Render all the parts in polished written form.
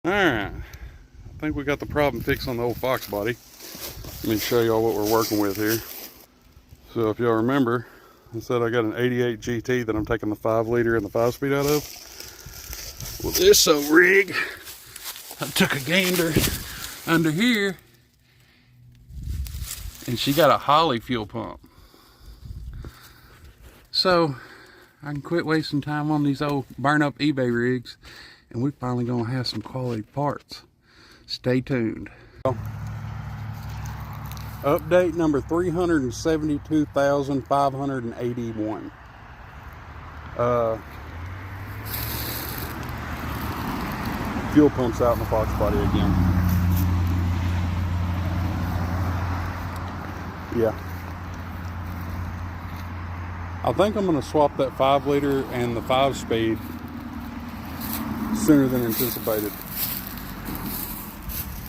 Alright, I think we got the problem fixed on the old Fox body. Let me show y'all what we're working with here. So if y'all remember, I said I got an 88 GT that I'm taking the 5-liter and the 5-speed out of. Well, this old rig, I took a gander under here, and she got a Holly fuel pump. So I can quit wasting time on these old burn up eBay rigs, and we're finally gonna have some quality parts. Stay tuned. Update number 372,581. Fuel pumps out in the Fox body again. Yeah. I think I'm gonna swap that 5-liter and the 5-speed sooner than anticipated.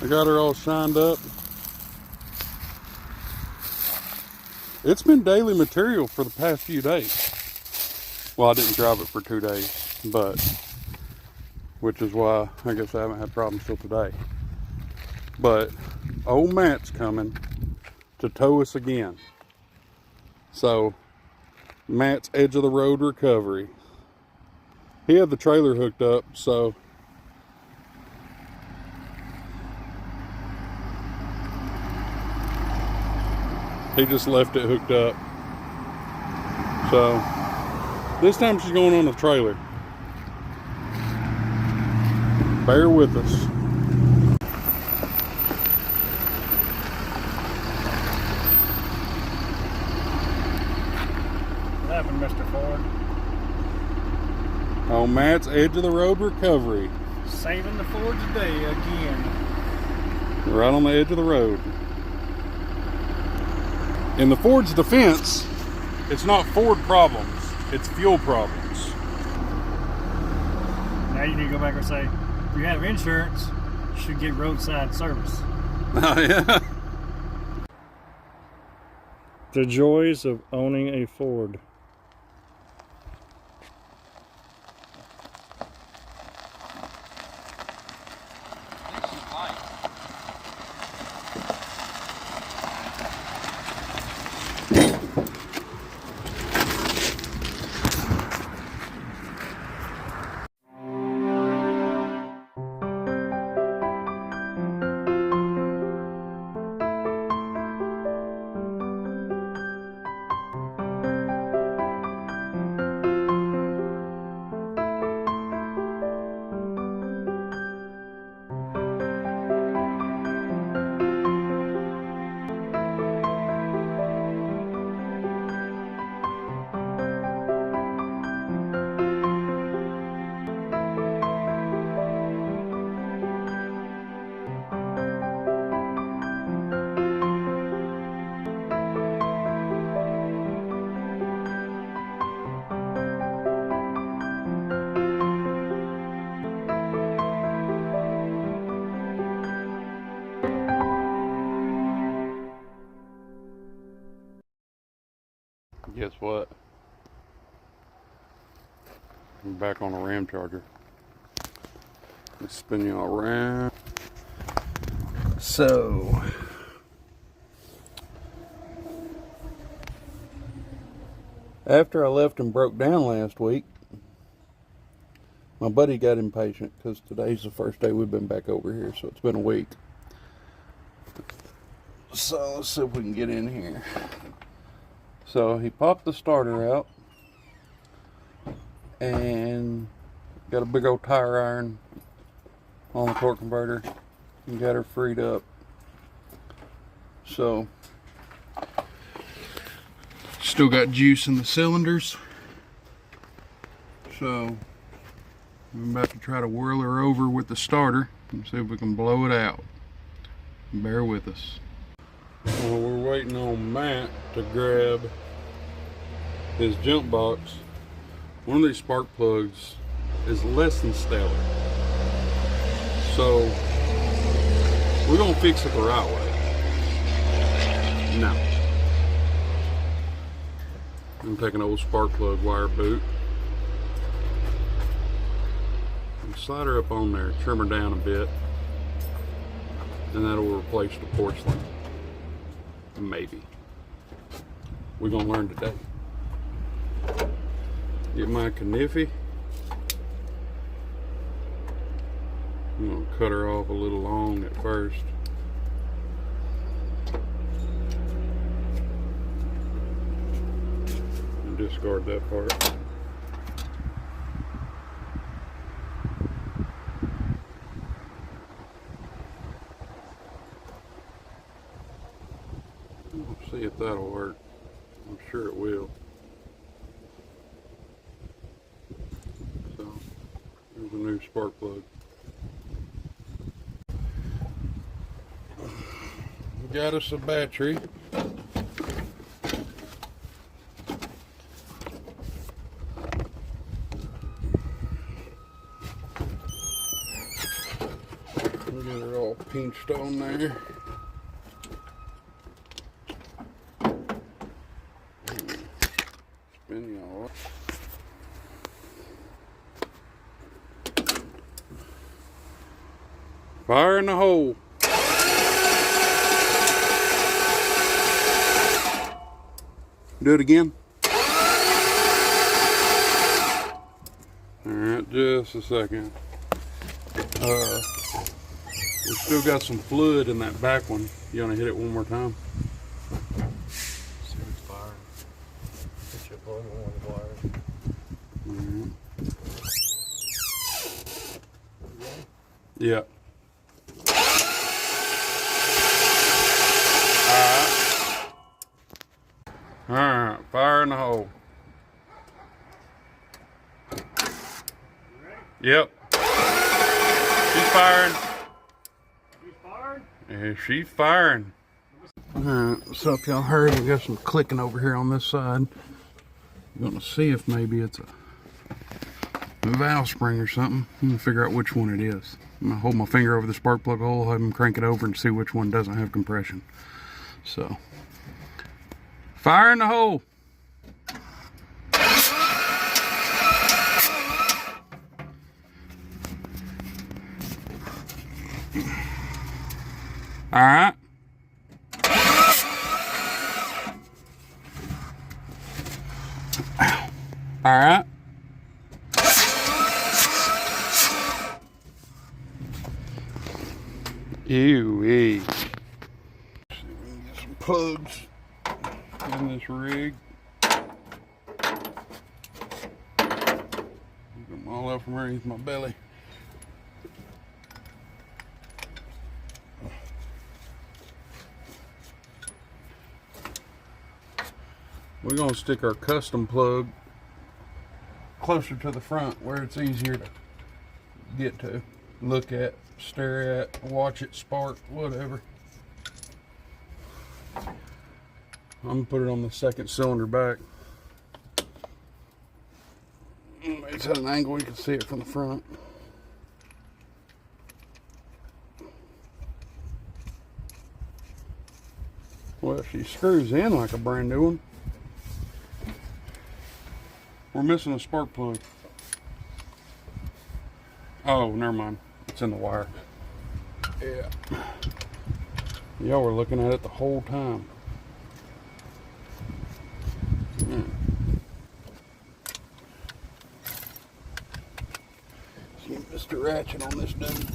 I got her all shined up. It's been daily material for the past few days. Well, I didn't drive it for 2 days, but which is why I guess I haven't had problems till today. But old Matt's coming to tow us again. So Matt's edge of the road recovery. He had the trailer hooked up, so he just left it hooked up. So this time she's going on the trailer. Bear with us. What happened, Mr. Ford? On Matt's edge of the road recovery. Saving the Ford today again. Right on the edge of the road. In the Ford's defense, it's not Ford problems, it's fuel problems. Now you need to go back and say, if you have insurance, you should get roadside service. Oh yeah. The joys of owning a Ford. Guess what? I'm back on a Ramcharger. Let's spin you all around. So, after I left and broke down last week, my buddy got impatient because today's the first day we've been back over here, so it's been a week. So let's see if we can get in here. So he popped the starter out and got a big old tire iron on the torque converter and got her freed up. So still got juice in the cylinders. So I'm about to try to whirl her over with the starter and see if we can blow it out. Bear with us. Well, we're waiting on Matt to grab his jump box. One of these spark plugs is less than stellar. So we're gonna fix it the right way. Now, I'm taking an old spark plug wire boot and slide her up on there, trim her down a bit, and that'll replace the porcelain. Maybe. We're gonna learn today. Get my kniffy. I'm gonna cut her off a little long at first. And discard that part. We'll see if that'll work. I'm sure it will. So, there's a new spark plug. Got us a battery. We'll get her all pinched on there. Spin y'all. Fire in the hole. Do it again. Alright, just a second. We still got some fluid in that back one. You want to hit it one more time? See if it's firing. Put your plug in one of the wires. Yeah. Alright, fire in the hole. Yep. She's firing. She's firing? Yeah, she's firing. Alright, what's up, y'all? Heard we got some clicking over here on this side. I'm gonna see if maybe it's a valve spring or something. I'm gonna figure out which one it is. I'm gonna hold my finger over the spark plug hole, have them crank it over and see which one doesn't have compression. So, fire in the hole. All right. All right. Ew-wee. Get some plugs in this rig. Get them all out from underneath my belly. We're going to stick our custom plug closer to the front where it's easier to get to, look at, stare at, watch it spark, whatever. I'm going to put it on the second cylinder back. It's at an angle you can see it from the front. Well, she screws in like a brand new one. We're missing a spark plug. Oh, never mind. It's in the wire. Yeah. Y'all were looking at it the whole time. See Mr. Ratchet on this dude.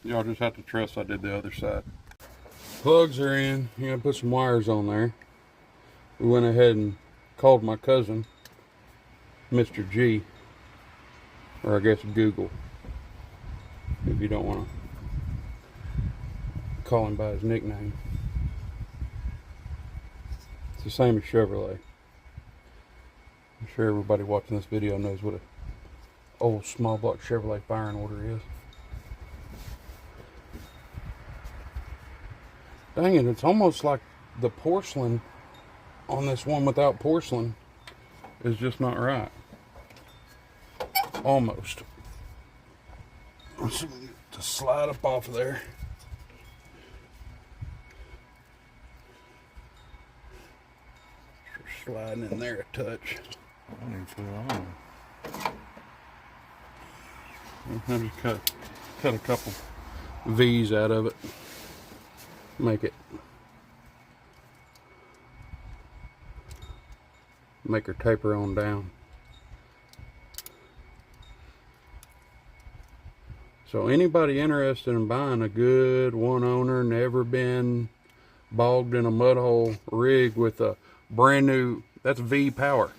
Y'all just have to trust I did the other side. Plugs are in. You're gonna put some wires on there. We went ahead and called my cousin, Mr. G, or I guess Google, if you don't want to call him by his nickname. It's the same as Chevrolet. I'm sure everybody watching this video knows what a old small block Chevrolet firing order is. Dang it, it's almost like the porcelain on this one without porcelain is just not right. Almost. Let's see if we can get to slide up off of there. Sliding in there a touch. I need to put it on. I just cut a couple V's out of it. Make her taper on down. So anybody interested in buying a good one owner, never been bogged in a mud hole rig with a brand new, that's V power.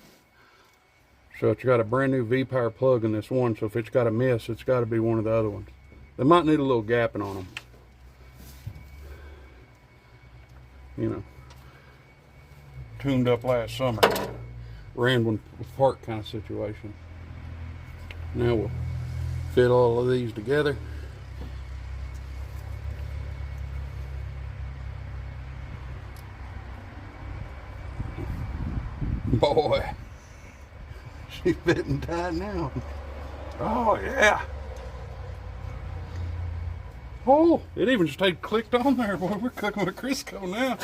So it's got a brand new V power plug in this one, so if it's got a miss, it's got to be one of the other ones. They might need a little gapping on them. You know, tuned up last summer. Ran one apart kind of situation. Now we'll fit all of these together. Boy, she's fitting tight now. Oh yeah. Oh, it even stayed clicked on there. Boy, we're cooking with Crisco now.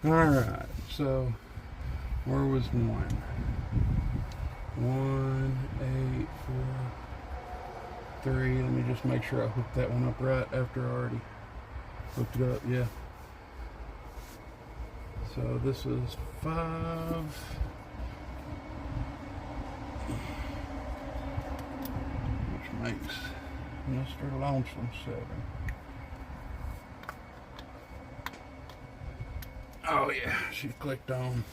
All right, so where was one? 1, 8, 4, 3. Let me just make sure I hooked that one up right after I already hooked it up. Yeah. So this is 5. Which makes Mr. Lonesome 7. Oh yeah, she's clicked on.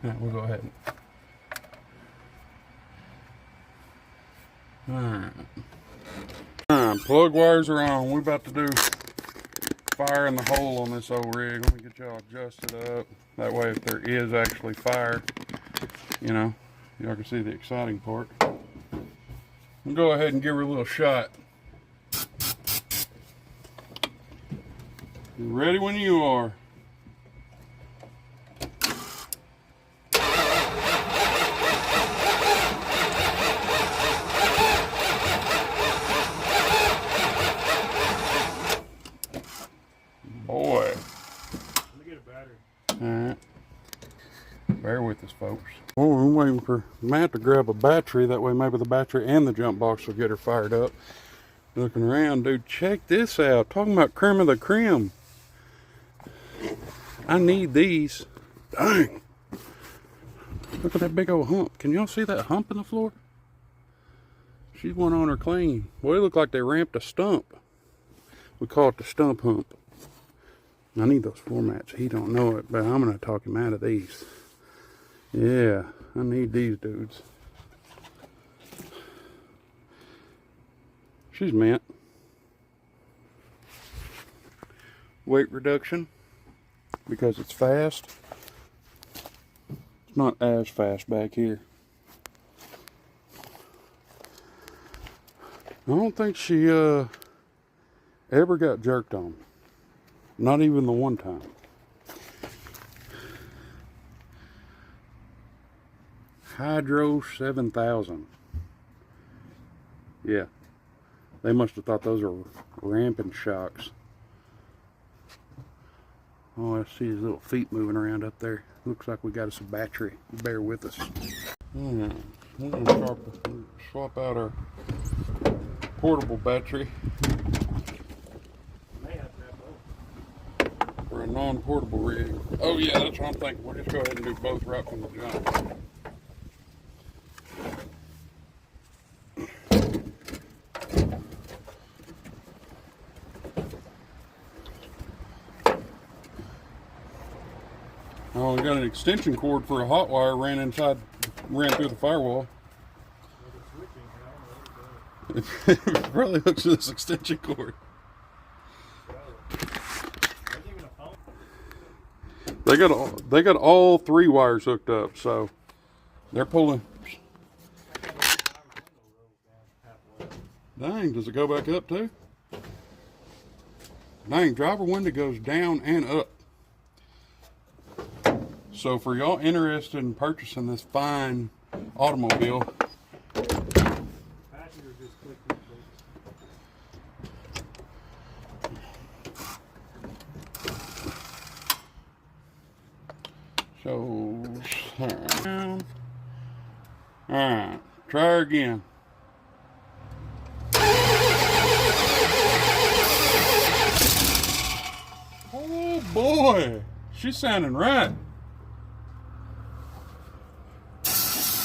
Alright, we'll go ahead and Alright, plug wires are on. We're about to do fire in the hole on this old rig. Let me get y'all adjusted up. That way if there is actually fire, you know, y'all can see the exciting part. We'll go ahead and give her a little shot. You ready when you are. Boy. Let me get a battery. Alright. Bear with us, folks. Oh, I'm waiting for Matt to grab a battery. That way maybe the battery and the jump box will get her fired up. Looking around, dude, check this out. Talking about creme of the creme. I need these. Dang. Look at that big old hump. Can y'all see that hump in the floor? She's one on her clean. Boy, it looked like they ramped a stump. We call it the stump hump. I need those floor mats. He don't know it, but I'm going to talk him out of these. Yeah, I need these dudes. She's mint. Weight reduction, because it's fast. It's not as fast back here. I don't think she ever got jerked on. Not even the one time. Hydro 7000. Yeah. They must have thought those were ramping shocks. Oh, I see his little feet moving around up there. Looks like we got us a battery. Bear with us. We're going to swap out our portable battery for a non-portable rig. Oh yeah, that's what I'm thinking. We'll just go ahead and do both right from the jump. Oh, we got an extension cord for a hot wire ran through the firewall. It probably hooks to this extension cord. They got all 3 wires hooked up, so they're pulling. Dang, does it go back up too? Dang, driver window goes down and up. So for y'all interested in purchasing this fine automobile, Passenger just click this, please. so alright, try her again. Oh boy, she's sounding right.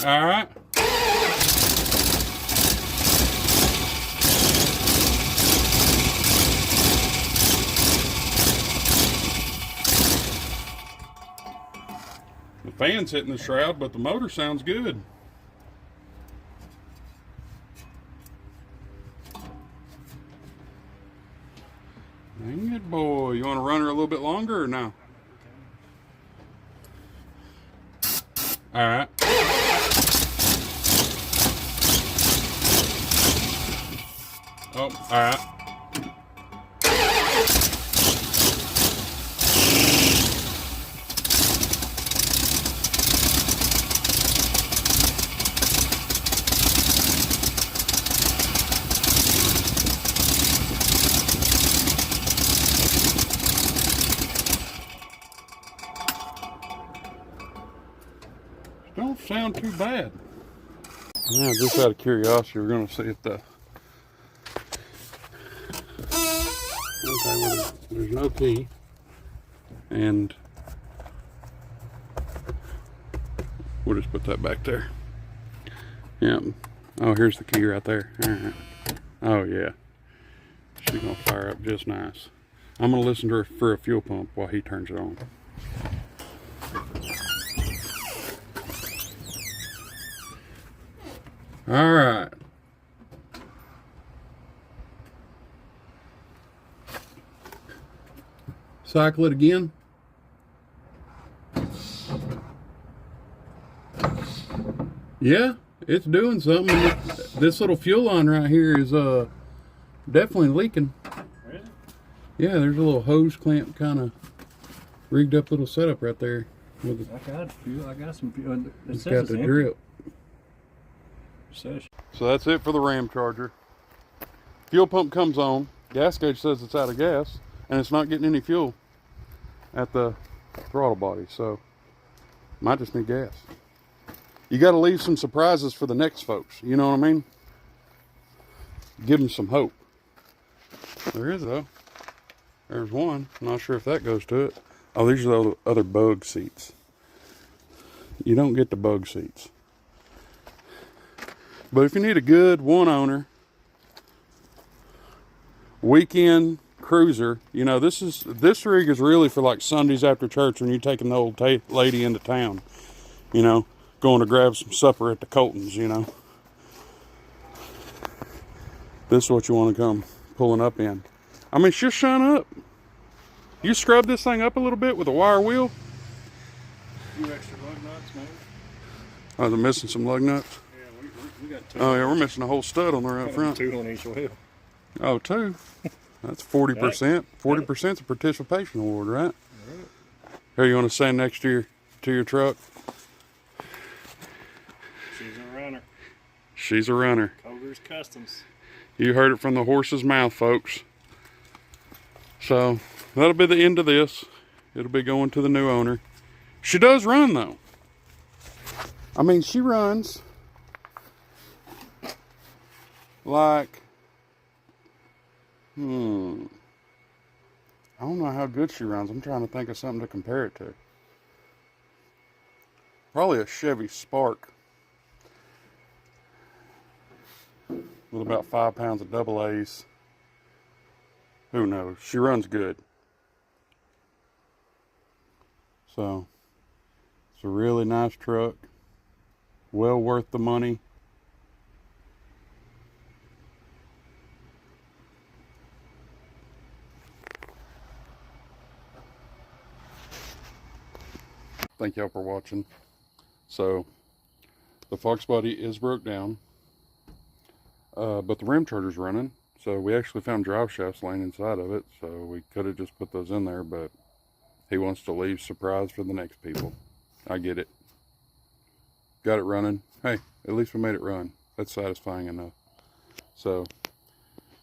All right. The fan's hitting the shroud, but the motor sounds good. Dang it, boy. You want to run her a little bit longer or no? All right. Oh, all right. Don't sound too bad. Now, just out of curiosity, we're going to see if the... Okay, well, there's no key. And we'll just put that back there. Yep. Oh, here's the key right there. All right. Oh, yeah. She's going to fire up just nice. I'm going to listen to her for a fuel pump while he turns it on. All right. Cycle it again. Yeah, it's doing something. This little fuel line right here is definitely leaking. Really? Yeah, there's a little hose clamp kind of rigged up little setup right there. With I got fuel. I got some fuel. it's got the drip. So that's it for the Ramcharger. Fuel pump comes on. Gas gauge says it's out of gas, and it's not getting any fuel at the throttle body. So might just need gas. You got to leave some surprises for the next folks. You know what I mean? Give them some hope. There is though. There's one. Not sure if that goes to it. Oh, these are the other bug seats. You don't get the bug seats. But if you need a good one owner, weekend cruiser, you know, this rig is really for like Sundays after church when you're taking the old lady into town, you know, going to grab some supper at the Colton's, you know. This is what you want to come pulling up in. I mean, she'll shine up. You scrub this thing up a little bit with a wire wheel. few extra lug nuts, maybe. Oh, they're missing some lug nuts. Yeah, we got two. Oh yeah, we're missing a whole stud on there up front. Two on each wheel. Oh, two. That's 40%. 40% is a participation award, right? Right. Here, you want to stand next to your truck? She's a runner. She's a runner. Coger's Customs. You heard it from the horse's mouth, folks. So that'll be the end of this. It'll be going to the new owner. She does run though. I mean, she runs like, I don't know how good she runs. I'm trying to think of something to compare it to. Probably a Chevy Spark with about 5 pounds of double A's. Who knows? She runs good. So, it's a really nice truck. Well worth the money. Thank y'all for watching. So, the Fox body is broke down, but the Ramcharger's running. So we actually found drive shafts laying inside of it, so we could have just put those in there, but he wants to leave surprise for the next people. I get it. Got it running. Hey, at least we made it run. That's satisfying enough. So,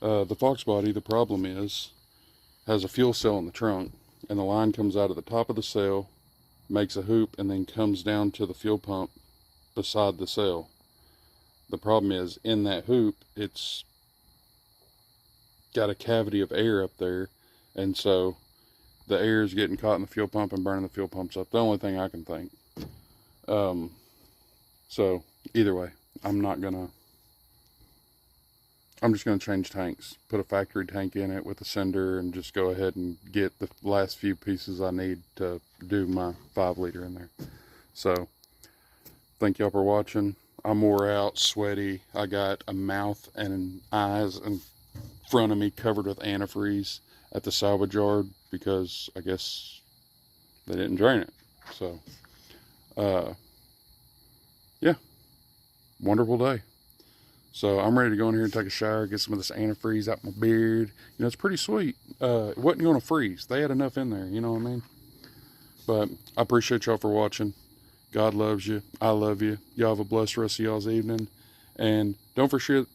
the Fox body, the problem is, has a fuel cell in the trunk, and the line comes out of the top of the cell, makes a hoop, and then comes down to the fuel pump beside the cell. The problem is, in that hoop, it's got a cavity of air up there, and so the air is getting caught in the fuel pump and burning the fuel pumps up. The only thing I can think. So either way, I'm just gonna change tanks, put a factory tank in it with a sender, and just go ahead and get the last few pieces I need to do my 5-liter in there. So thank y'all for watching. I'm wore out, sweaty. I got a mouth and eyes in front of me covered with antifreeze at the salvage yard because I guess they didn't drain it. So yeah, wonderful day. So I'm ready to go in here and take a shower, get some of this antifreeze out my beard. You know, it's pretty sweet. It wasn't going to freeze. They had enough in there, you know what I mean? But I appreciate y'all for watching. God loves you. I love you. Y'all have a blessed rest of y'all's evening. And don't forget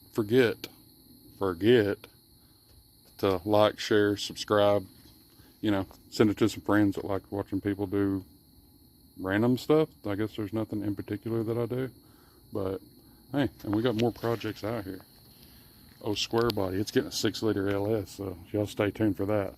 to like, share, subscribe. You know, send it to some friends that like watching people do random stuff. I guess there's nothing in particular that I do. But hey, and we got more projects out here. Oh, square body. It's getting a 6-liter LS, so y'all stay tuned for that.